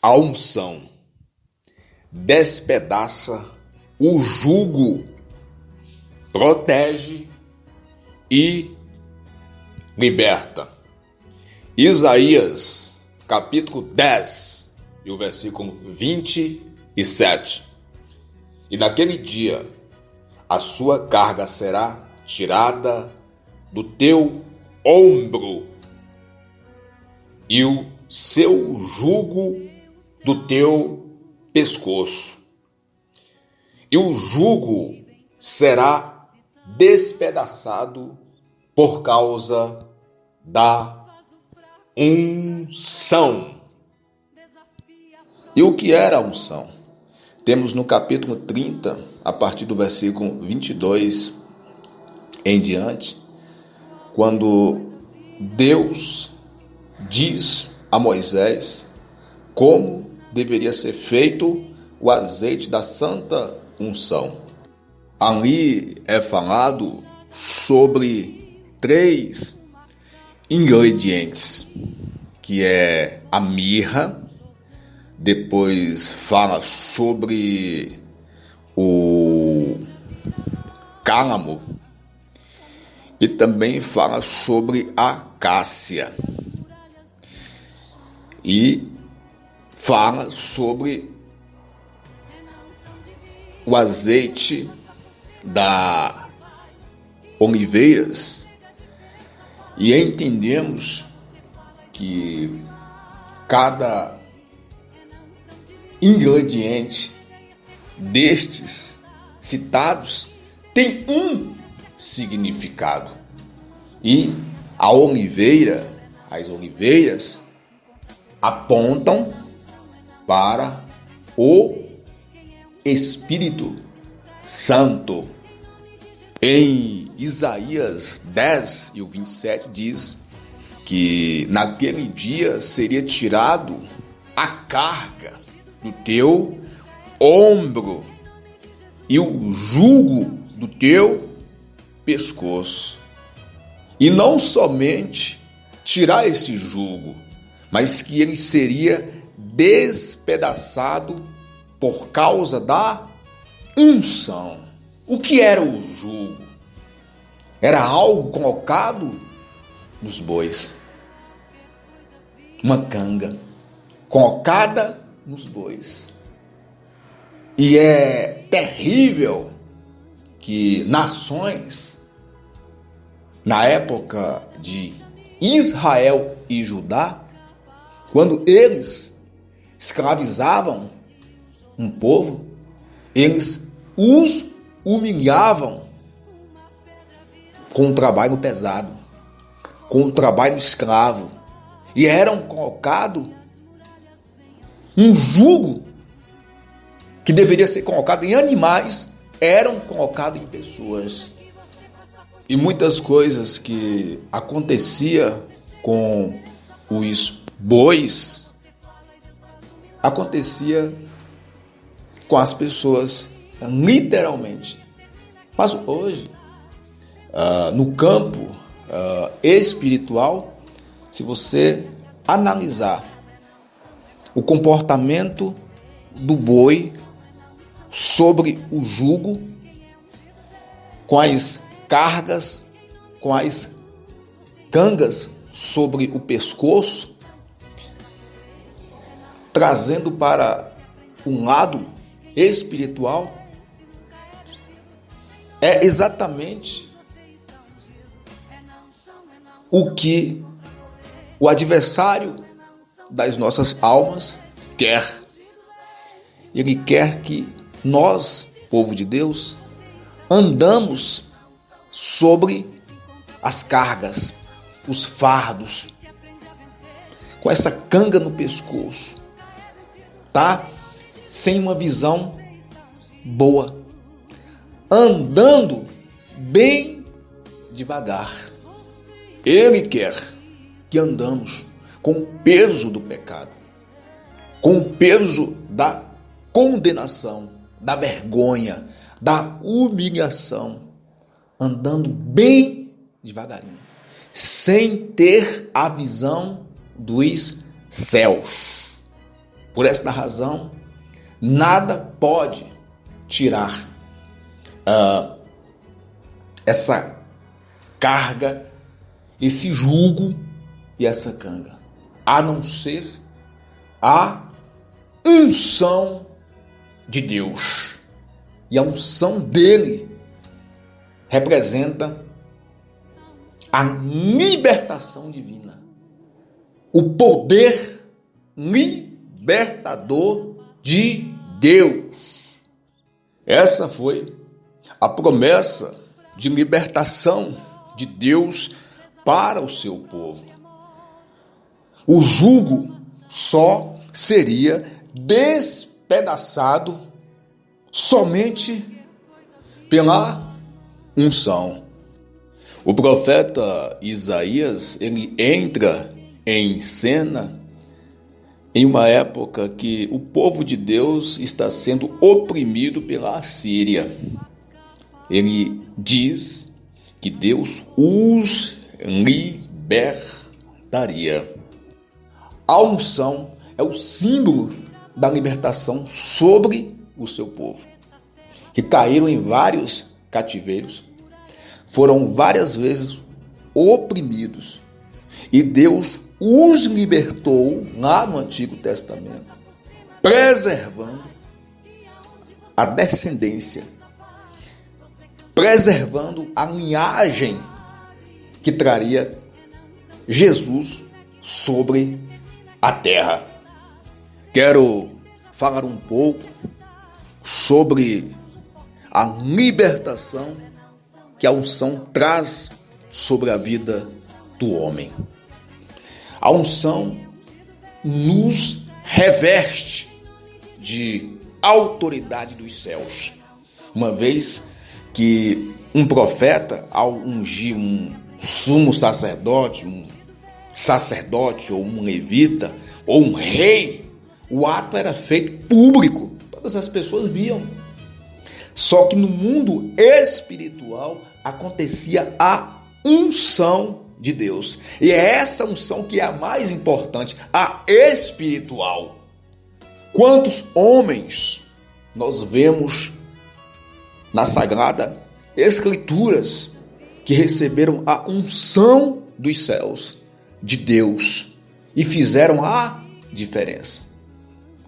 A unção despedaça o jugo, protege e liberta. Isaías, capítulo 10, e o versículo 27. E naquele dia a sua carga será tirada do teu ombro e o seu jugo do teu pescoço. E o jugo será despedaçado por causa da unção. E o que era a unção? Temos no capítulo 30, a partir do versículo 22 em diante, quando Deus diz a Moisés como deveria ser feito o azeite da santa unção. Ali é falado sobre 3 ingredientes, que é a mirra, depois fala sobre o cálamo e também fala sobre a cássia e fala sobre o azeite da oliveiras, e entendemos que cada ingrediente destes citados tem um significado. E a oliveira, as oliveiras, apontam para o Espírito Santo. Em Isaías 10 e o 27 diz que naquele dia seria tirado a carga do teu ombro e o jugo do teu pescoço. E não somente tirar esse jugo, mas que ele seria despedaçado por causa da unção. O que era o jugo? Era algo colocado nos bois. Uma canga colocada nos bois. E é terrível que nações, na época de Israel e Judá, quando eles escravizavam um povo, eles os humilhavam com um trabalho pesado, com um trabalho escravo, e eram colocado um jugo que deveria ser colocado em animais, eram colocados em pessoas. E muitas coisas que acontecia com os bois acontecia com as pessoas, literalmente. Mas hoje, no campo espiritual, se você analisar o comportamento do boi sobre o jugo, com as cargas, com as cangas sobre o pescoço, trazendo para um lado espiritual, é exatamente o que o adversário das nossas almas quer. Ele quer que nós, povo de Deus, andamos sobre as cargas, os fardos, com essa canga no pescoço, tá? Sem uma visão boa, andando bem devagar. Ele quer que andamos com o peso do pecado, com o peso da condenação, da vergonha, da humilhação, andando bem devagarinho, sem ter a visão dos céus. Por esta razão, nada pode tirar essa carga, esse jugo e essa canga, a não ser a unção de Deus. E a unção dele representa a libertação divina, o poder libertador de Deus. Essa foi a promessa de libertação de Deus para o seu povo. O jugo só seria despedaçado somente pela unção. O profeta Isaías, ele entra em cena em uma época que o povo de Deus está sendo oprimido pela Assíria. Ele diz que Deus os libertaria. A unção é o símbolo da libertação sobre o seu povo, que caíram em vários cativeiros, foram várias vezes oprimidos, e Deus os libertou lá no Antigo Testamento, preservando a descendência, preservando a linhagem que traria Jesus sobre a terra. Quero falar um pouco sobre a libertação que a unção traz sobre a vida do homem. A unção nos reveste de autoridade dos céus, uma vez que um profeta, ao ungir um sumo sacerdote, ou um levita, ou um rei, o ato era feito público, todas as pessoas viam. Só que no mundo espiritual acontecia a unção de Deus. E é essa unção que é a mais importante, a espiritual. Quantos homens nós vemos na Sagrada Escrituras que receberam a unção dos céus, de Deus, e fizeram a diferença.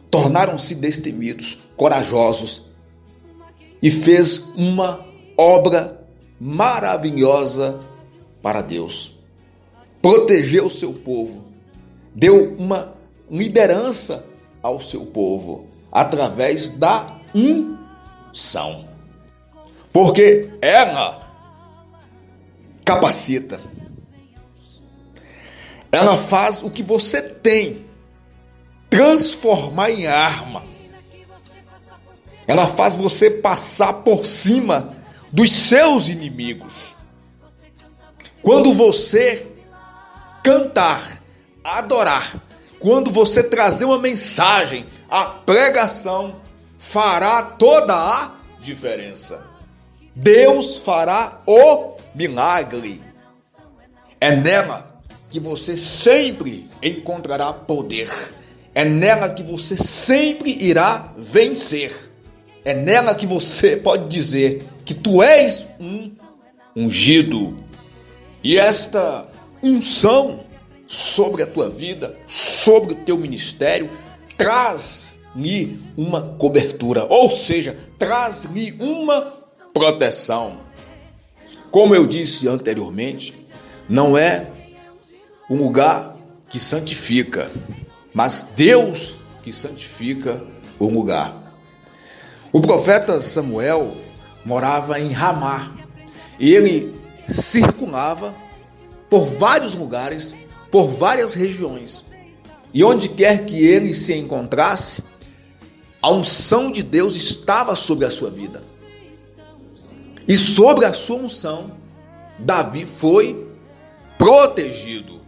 Tornaram-se destemidos, corajosos, e fez uma obra maravilhosa para Deus. Protegeu o seu povo, deu uma liderança ao seu povo através da unção. Porque ela capacita. Ela faz o que você tem transformar em arma. Ela faz você passar por cima dos seus inimigos. Quando você cantar, adorar, quando você trazer uma mensagem, a pregação fará toda a diferença. Deus fará o milagre. É nela que você sempre encontrará poder. É nela que você sempre irá vencer. É nela que você pode dizer que tu és um ungido. E esta unção sobre a tua vida, sobre o teu ministério, traz-lhe uma cobertura, ou seja, traz-lhe uma proteção. Como eu disse anteriormente, não é um lugar que santifica, mas Deus que santifica o lugar. O profeta Samuel morava em Ramá e ele circulava por vários lugares, por várias regiões. E onde quer que ele se encontrasse, a unção de Deus estava sobre a sua vida. E sobre a sua unção, Davi foi protegido.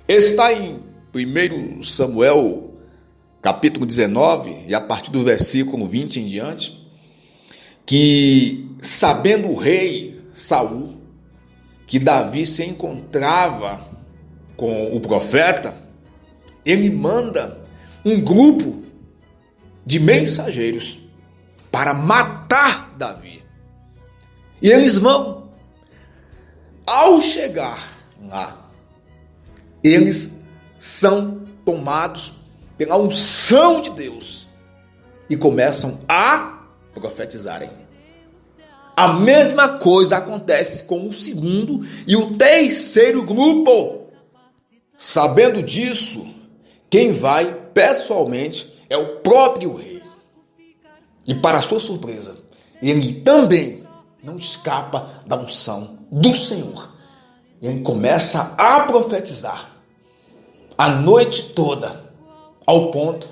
Está em 1 Samuel, capítulo 19, e a partir do versículo 20 em diante, que sabendo o rei Saul que Davi se encontrava com o profeta, ele manda um grupo de mensageiros para matar Davi. E eles vão. Ao chegar lá, eles são tomados pela unção de Deus e começam a profetizarem. A mesma coisa acontece com o segundo e o terceiro grupo. Sabendo disso, quem vai pessoalmente é o próprio rei. E para sua surpresa, ele também não escapa da unção do Senhor. Ele começa a profetizar a noite toda, ao ponto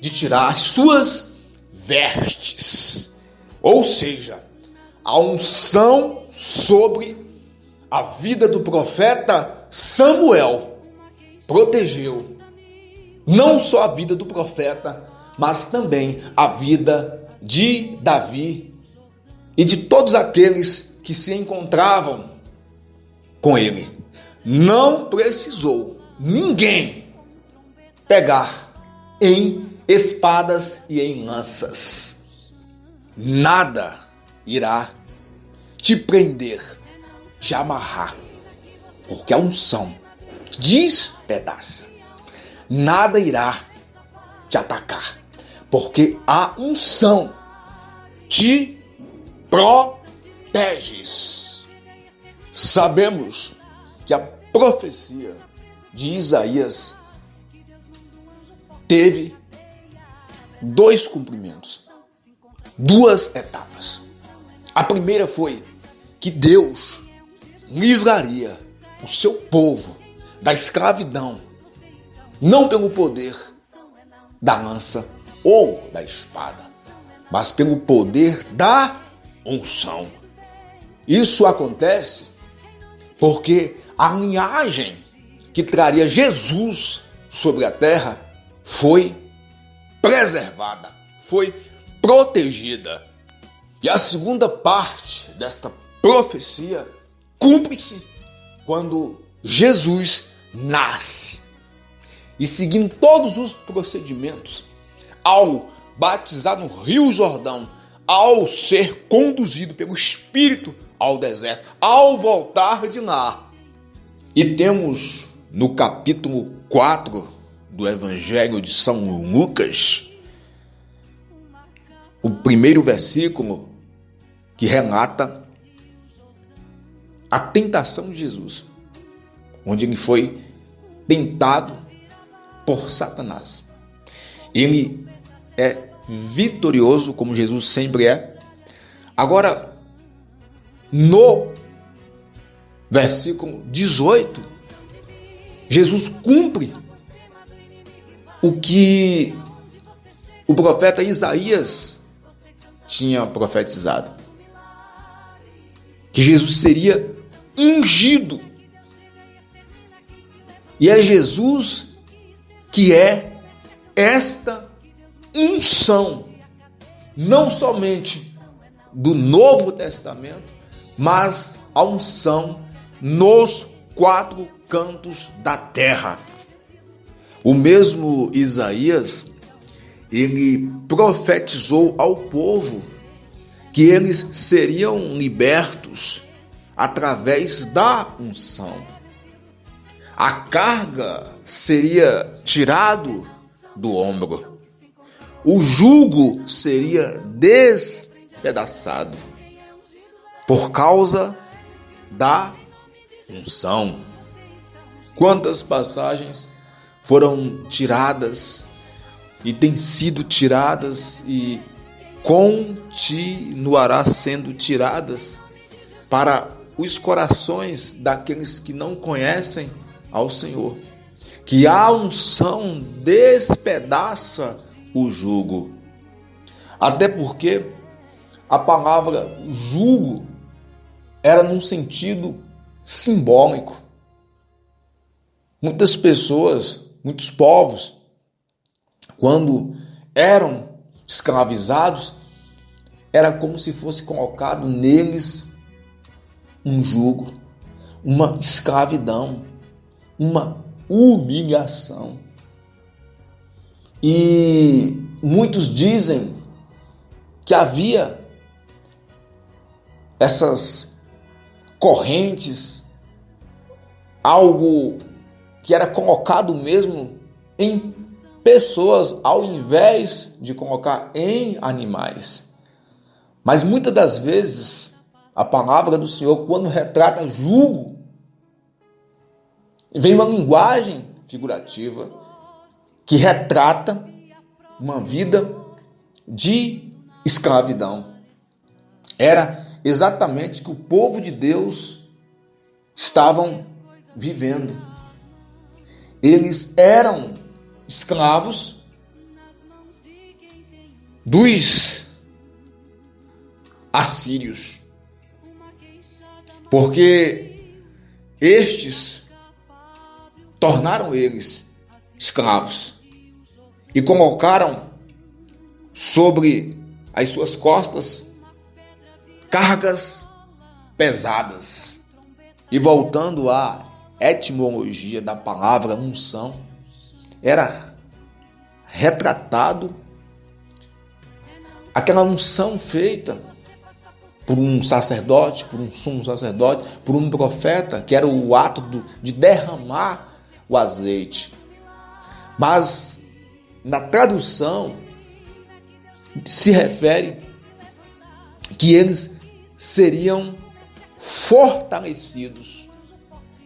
de tirar as suas vestes. Ou seja, a unção sobre a vida do profeta Samuel protegeu não só a vida do profeta, mas também a vida de Davi e de todos aqueles que se encontravam com ele. Não precisou ninguém pegar em espadas e em lanças. Nada irá te prender, te amarrar, porque a unção despedaça. Nada irá te atacar, porque a unção te protege. Sabemos que a profecia de Isaías teve 2 cumprimentos, 2 etapas. A primeira foi que Deus livraria o seu povo da escravidão, não pelo poder da lança ou da espada, mas pelo poder da unção. Isso acontece porque a linhagem que traria Jesus sobre a terra foi preservada, foi protegida. E a segunda parte desta profecia cumpre-se quando Jesus nasce. E seguindo todos os procedimentos, ao batizar no Rio Jordão, ao ser conduzido pelo Espírito ao deserto, ao voltar de lá. E temos no capítulo 4 do Evangelho de São Lucas, o primeiro versículo que relata a tentação de Jesus, onde ele foi tentado por Satanás. Ele é vitorioso, como Jesus sempre é. Agora, no versículo 18, Jesus cumpre o que o profeta Isaías tinha profetizado, que Jesus seria ungido. E é Jesus que é esta unção, não somente do Novo Testamento, mas a unção nos 4 cantos da terra. O mesmo Isaías, ele profetizou ao povo que eles seriam libertos através da unção. A carga seria tirado do ombro. O jugo seria despedaçado por causa da unção. Quantas passagens foram tiradas e têm sido tiradas e continuará sendo tiradas para os corações daqueles que não conhecem ao Senhor, que a unção despedaça o jugo. Até porque a palavra jugo era num sentido simbólico. Muitas pessoas, muitos povos, quando eram escravizados, era como se fosse colocado neles um jugo, uma escravidão, uma humilhação. E muitos dizem que havia essas correntes, algo que era colocado mesmo em pessoas ao invés de colocar em animais. Mas muitas das vezes a palavra do Senhor, quando retrata jugo, vem uma linguagem figurativa que retrata uma vida de escravidão. Era exatamente o que o povo de Deus estavam vivendo. Eles eram escravos dos assírios, porque estes tornaram eles escravos e colocaram sobre as suas costas cargas pesadas. E voltando à etimologia da palavra unção, era retratado aquela unção feita por um sacerdote, por um sumo sacerdote, por um profeta, que era o ato de derramar o azeite. Mas na tradução se refere que eles seriam fortalecidos.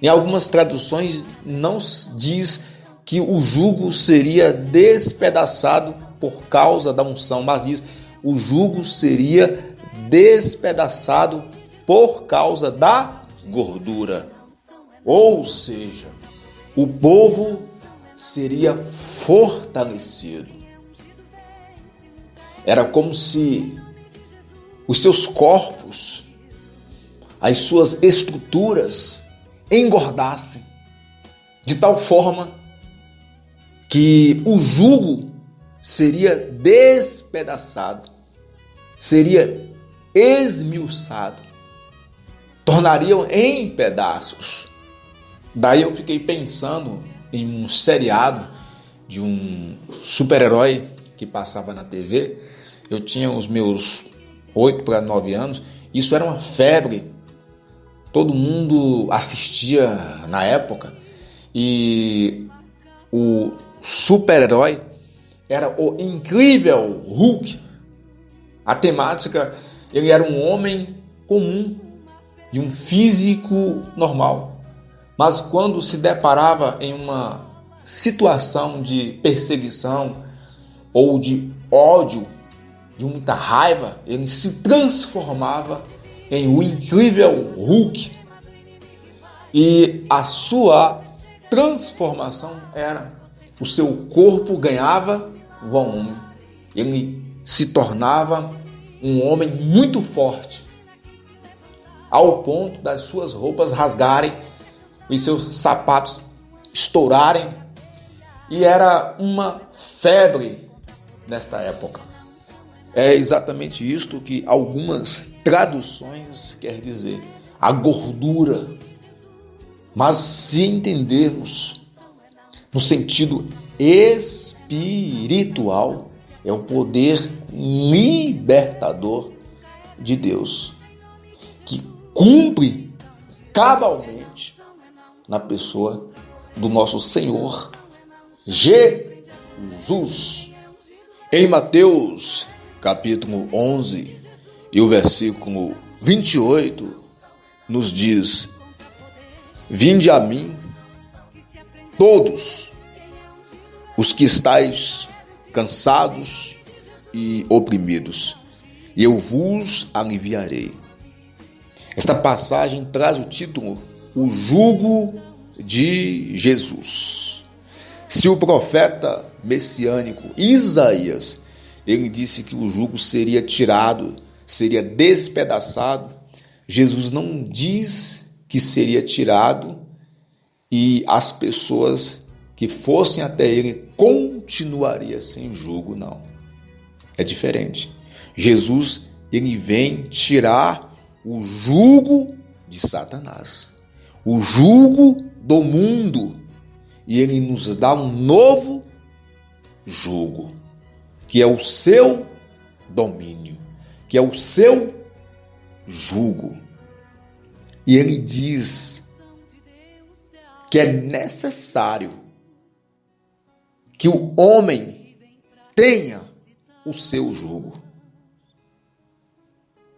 Em algumas traduções não diz que o jugo seria despedaçado por causa da unção, mas diz o jugo seria despedaçado por causa da gordura. Ou seja, o povo seria fortalecido. Era como se os seus corpos, as suas estruturas engordassem, de tal forma que o jugo seria despedaçado, seria esmiuçado, tornariam em pedaços. Daí eu fiquei pensando em um seriado de um super-herói que passava na TV. Eu tinha os meus 8 para 9 anos, isso era uma febre, todo mundo assistia na época, e o super-herói era o Incrível Hulk. A temática, ele era um homem comum, de um físico normal, mas quando se deparava em uma situação de perseguição ou de ódio, de muita raiva, ele se transformava em o Incrível Hulk. E a sua transformação era: o seu corpo ganhava volume, ele se tornava um homem muito forte, ao ponto das suas roupas rasgarem, os seus sapatos estourarem, e era uma febre nesta época. É exatamente isto que algumas traduções quer dizer, a gordura. Mas se entendermos no sentido espiritual, é o poder libertador de Deus, que cumpre cabalmente na pessoa do nosso Senhor Jesus. Em Mateus capítulo 11 e o versículo 28 nos diz: vinde a mim todos os que estáis cansados e oprimidos, e eu vos aliviarei. Esta passagem traz o título O Jugo de Jesus. Se o profeta messiânico Isaías, ele disse que o jugo seria tirado, seria despedaçado, Jesus não diz que seria tirado e as pessoas que fossem até ele continuariam sem jugo, não. É diferente. Jesus, ele vem tirar o jugo de Satanás, o jugo do mundo, e ele nos dá um novo jugo. que é o seu domínio, que é o seu jugo. E ele diz que é necessário que o homem tenha o seu jugo.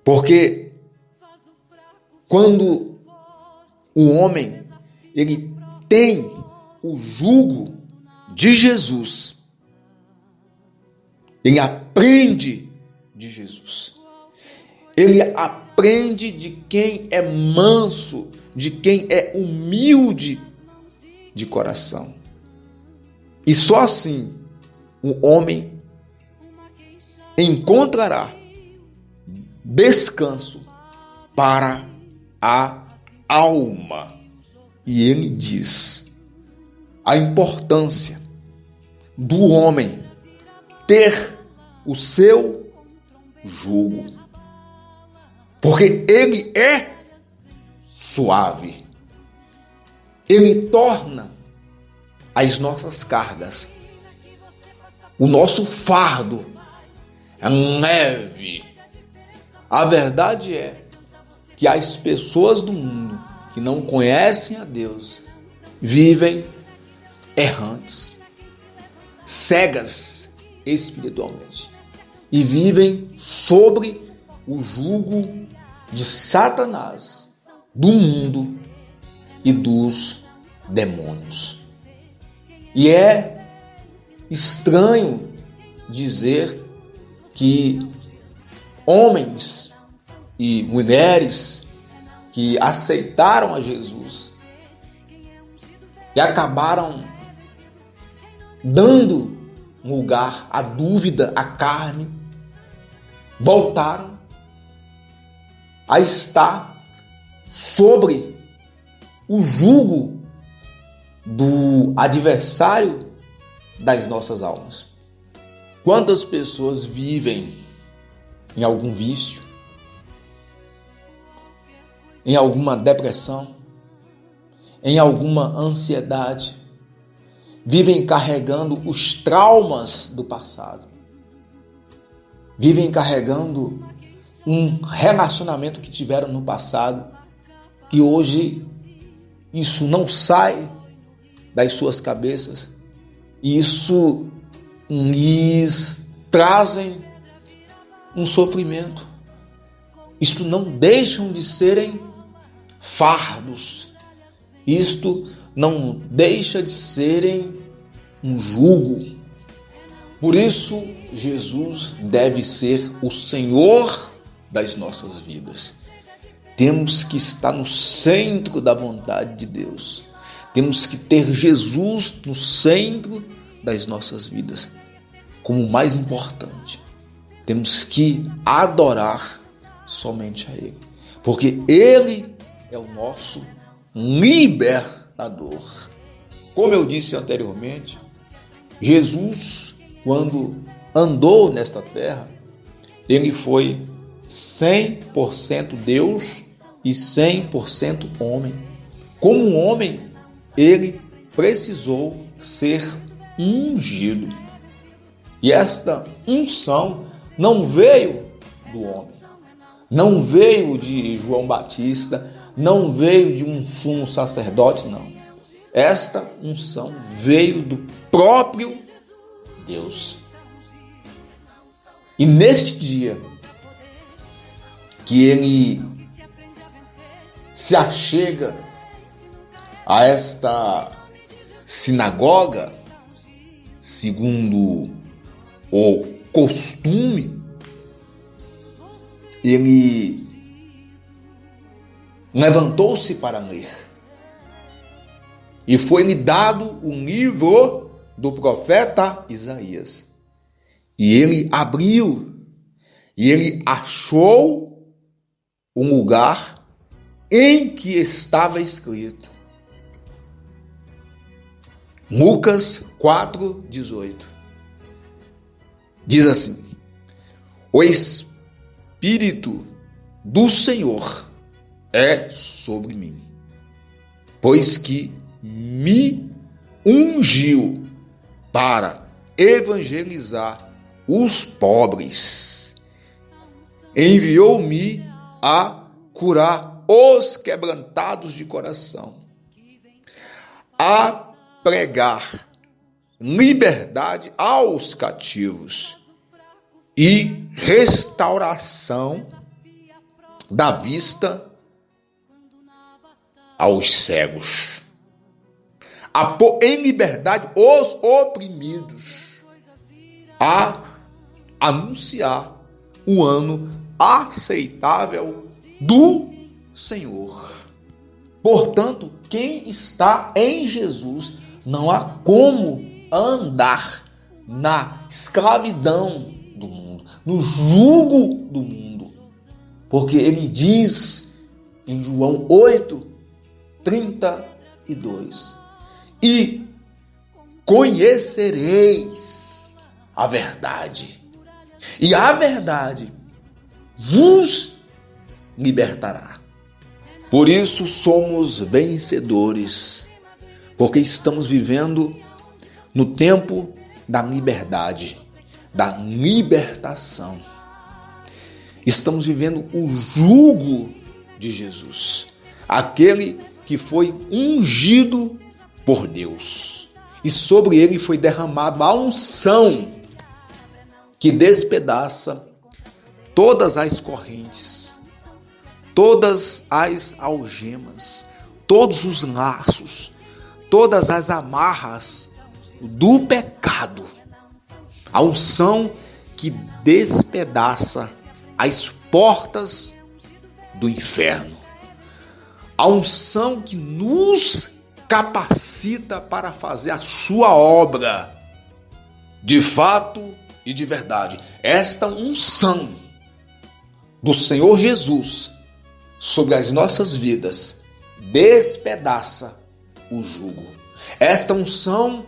Porque quando o homem ele tem o jugo de Jesus, ele aprende de Jesus. Ele aprende de quem é manso, de quem é humilde de coração. E só assim o homem encontrará descanso para a alma. E ele diz a importância do homem ter o seu jugo, porque ele é suave. Ele torna as nossas cargas, o nosso fardo leve. A verdade é que as pessoas do mundo que não conhecem a Deus vivem errantes, cegas espiritualmente, e vivem sobre o jugo de Satanás, do mundo e dos demônios. E é estranho dizer que homens e mulheres que aceitaram a Jesus e acabaram dando lugar à dúvida, à carne, voltaram a estar sobre o jugo do adversário das nossas almas. Quantas pessoas vivem em algum vício, em alguma depressão, em alguma ansiedade, vivem carregando os traumas do passado, vivem carregando um relacionamento que tiveram no passado, que hoje isso não sai das suas cabeças, e isso lhes trazem um sofrimento. Isto não deixam de serem fardos. Isto não deixa de serem um jugo. Por isso, Jesus deve ser o Senhor das nossas vidas. Temos que estar no centro da vontade de Deus. Temos que ter Jesus no centro das nossas vidas como o mais importante. Temos que adorar somente a Ele, porque Ele é o nosso libertador. Como eu disse anteriormente, Jesus, quando andou nesta terra, Ele foi 100% Deus e 100% homem. Como homem, Ele precisou ser ungido. E esta unção não veio do homem, não veio de João Batista, não veio de um sumo sacerdote, não. Esta unção veio do próprio Deus. E neste dia que ele se achega a esta sinagoga, segundo o costume, ele levantou-se para ler. E foi-lhe dado o livro do profeta Isaías. E ele abriu, e ele achou um lugar em que estava escrito. Lucas 4:18. Diz assim: o Espírito do Senhor é sobre mim, pois que me ungiu para evangelizar os pobres. Enviou-me a curar os quebrantados de coração, a pregar liberdade aos cativos e restauração da vista aos cegos, a pôr em liberdade os oprimidos, a anunciar o ano aceitável do Senhor. Portanto, quem está em Jesus não há como andar na escravidão do mundo, no jugo do mundo. Porque ele diz em João 8:32: e conhecereis a verdade, e a verdade vos libertará. Por isso somos vencedores, porque estamos vivendo no tempo da liberdade, da libertação. Estamos vivendo o jugo de Jesus, aquele que foi ungido por Deus, e sobre ele foi derramado a unção que despedaça todas as correntes, todas as algemas, todos os laços, todas as amarras do pecado. A unção que despedaça as portas do inferno. A unção que nos capacita para fazer a sua obra de fato e de verdade. Esta unção do Senhor Jesus sobre as nossas vidas despedaça o jugo. Esta unção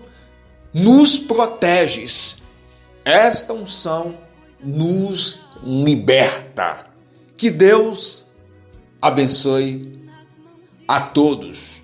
nos protege. Esta unção nos liberta. Que Deus abençoe a todos.